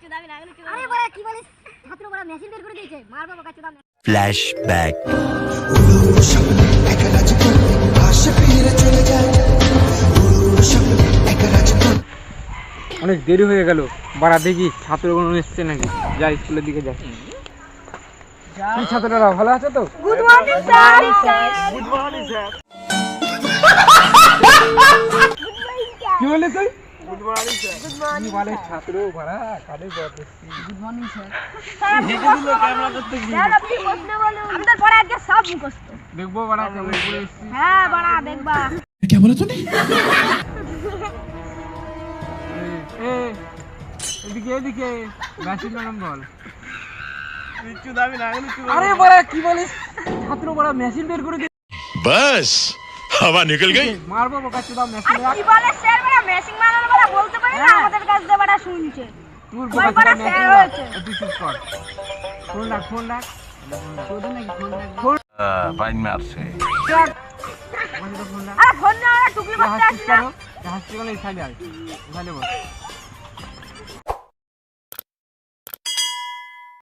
আরে বড় কি বলিস ছাত্র বড় মেশিন বের করে দিয়েছে মারবো বকা চোদা ফ্ল্যাশব্যাক অনেক দেরি হয়ে গেল বাড়া দেখি ছাত্রগণ এসছে নাকি যাই স্কুলের দিকে যাই কি ছাত্ররা ভালো আছে তো good morning sir good morning sir কি বলে তুই গুড মর্নিং স্যার কি বলে ছাত্র বাড়া কালে বলছিস গুড মর্নিং স্যার দেখে দিল ক্যামেরা করতে গিয়ে স্যার আপনি প্রশ্ন বলুন আমাদের পড়া আজকে সব মুখস্থ দেখবো বাড়া কেমন করে এসেছি হ্যাঁ বড়া দেখবা क्या बोला तूने এদিকে এদিকে মেশিন নাম বল আরে বড়া কি বলিস ছাত্র বড়া মেশিন বের করে बस हवा निकल गई মারবো বোকা চোদা মেশিন আর কি বলে স্যার বড়া মেশিং মারার বড়া বলতে পারি না আমাদের কাছে যে বড়া শুনছে তোর ওই বোকা বড়া চোদা স্যার মেশিন হয়েছে তুই চুপ কর ফোন রাখ তোদের নাকি ফোন पाइन में आपसे রাখ ফোন রাখ আরে ফোন না ওরা টুকলি বাচ্চা আছে না হাসপাতালে এই সাইডে আয় এখানে বস